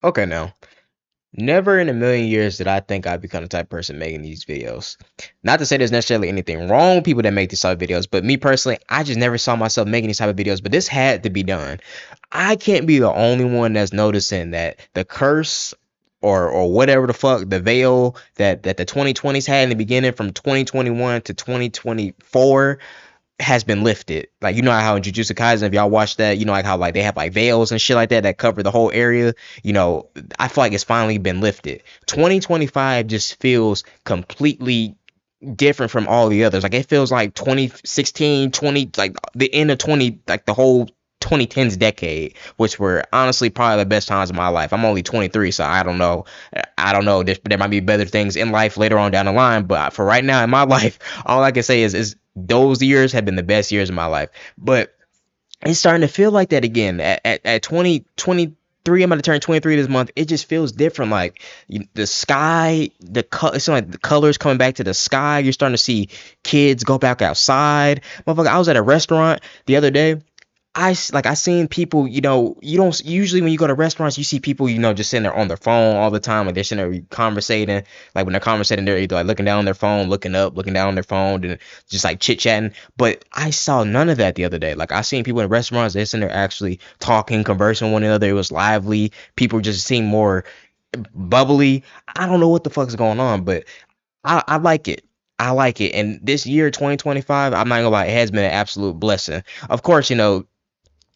Okay, now. Never in a million years did I think I'd become the type of person making these videos. Not to say there's necessarily anything wrong with people that make these type of videos, but me personally, I just never saw myself making these type of videos. But this had to be done. I can't be the only one that's noticing that the curse or whatever the fuck, the veil that the 2020s had in the beginning from 2021 to 2024 has been lifted. Like, you know how in Jujutsu Kaisen, if y'all watch that, you know, like how like they have like veils and shit like that that cover the whole area. You know, I feel like it's finally been lifted. 2025 just feels completely different from all the others. Like it feels like 2016, 20, like the end of 20, like the whole 2010s decade, which were honestly probably the best times of my life. I'm only 23, so I don't know. I don't know. There might be better things in life later on down the line, but for right now in my life, all I can say is those years have been the best years of my life. But it's starting to feel like that again at 2023. I'm about to turn 23 this month. It just feels different. Like the sky, it's like the colors coming back to the sky. You're starting to see kids go back outside. Motherfucker, I was at a restaurant the other day. I seen people, you don't usually when you go to restaurants, you see people, just sitting there on their phone all the time. Like they're sitting there conversating. Like when they're conversating, they're either like looking down on their phone, looking up, looking down on their phone, and just like chit chatting. But I saw none of that the other day. Like I seen people in restaurants, they're sitting there actually talking, conversing with one another. It was lively. People just seem more bubbly. I don't know what the fuck's going on, but I like it. I like it. And this year, 2025, I'm not gonna lie, it has been an absolute blessing. Of course,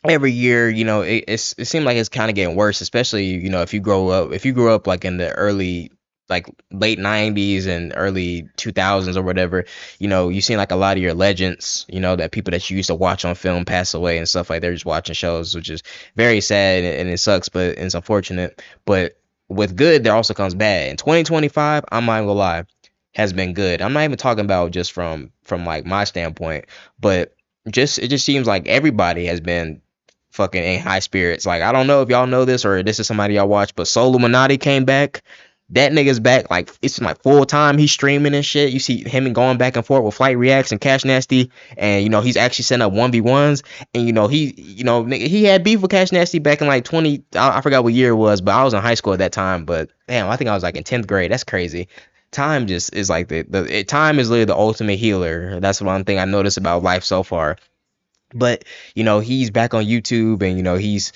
every year, it seemed like it's kind of getting worse, especially, if you grew up like in the early, like late 90s and early 2000s or whatever, you seen like a lot of your legends, that people that you used to watch on film pass away and stuff like they're just watching shows, which is very sad and it sucks, but it's unfortunate. But with good, there also comes bad. In 2025, I'm not gonna lie, has been good. I'm not even talking about just from like my standpoint, but just it just seems like everybody has been fucking in high spirits. Like I don't know if y'all know this or this is somebody y'all watch, but Soul Illuminati came back. That nigga's back. Like it's like full time. He's streaming and shit. You see him and going back and forth with Flight Reacts and Cash Nasty, and he's actually setting up 1v1s. And he had beef with Cash Nasty back in like 20. I forgot what year it was, but I was in high school at that time. But damn, I think I was like in 10th grade. That's crazy. Time just is like time is literally the ultimate healer. That's one thing I noticed about life so far. But he's back on YouTube, and he's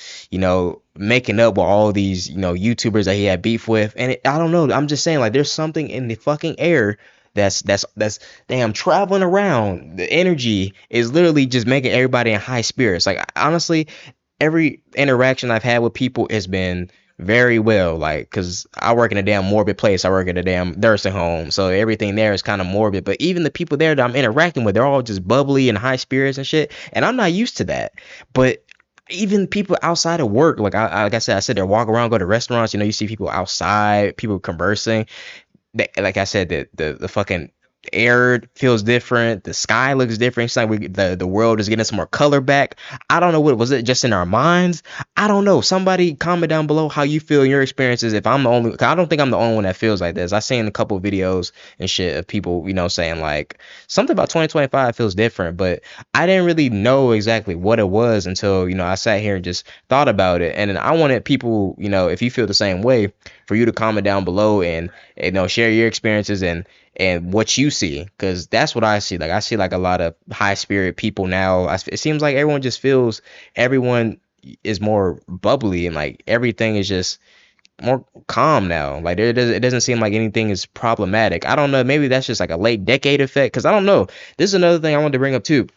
making up with all these YouTubers that he had beef with. And I don't know, I'm just saying, like, there's something in the fucking air that's damn traveling around. The energy is literally just making everybody in high spirits. Like honestly, every interaction I've had with people has been very well, like, because I work in a damn morbid place. I work in a damn nursing home, so everything there is kind of morbid. But even the people there that I'm interacting with, they're all just bubbly and high spirits and shit, and I'm not used to that. But even people outside of work, like I said, I sit there, walk around, go to restaurants, you see people outside, people conversing. Like I said, the fucking air feels different. The sky looks different. It's like the world is getting some more color back. I don't know, what was it, just in our minds? I don't know. Somebody comment down below how you feel in your experiences. If I'm the only, 'cause I don't think I'm the only one that feels like this. I seen a couple of videos and shit of people, saying like something about 2025 feels different, but I didn't really know exactly what it was until I sat here and just thought about it. And then I wanted people, if you feel the same way, for you to comment down below and share your experiences and what you see, because that's what I see. Like I see like a lot of high spirit people now. It seems like everyone is more bubbly, and like everything is just more calm now. Like it doesn't seem like anything is problematic. I don't know, maybe that's just like a late decade effect, because I don't know. This is another thing I wanted to bring up too.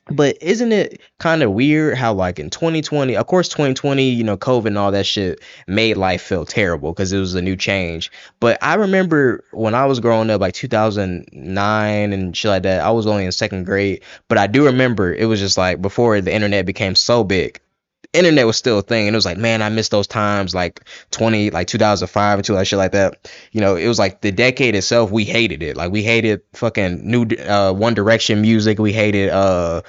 But isn't it kind of weird how, like, in 2020, of course, 2020, COVID and all that shit made life feel terrible because it was a new change. But I remember when I was growing up, like 2009 and shit like that, I was only in second grade. But I do remember it was just like before the internet became so big, internet was still a thing, and it was like, man, I miss those times, like 2005 and two that shit like that. It was like the decade itself, we hated it. Like we hated fucking new One Direction music. We hated 5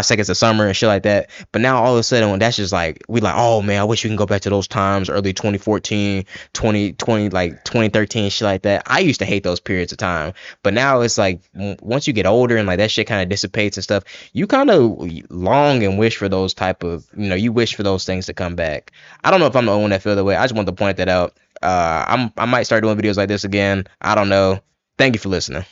Seconds of Summer and shit like that. But now all of a sudden, when that's just like, we like, oh man, I wish we can go back to those times, early 2014, 2020, like 2013, shit like that. I used to hate those periods of time, but now it's like once you get older and like that shit kind of dissipates and stuff, you kind of long and wish for those type of you wish for those things to come back. I don't know if I'm the only one that feel that way. I just want to point that out. I might start doing videos like this again. I don't know. Thank you for listening.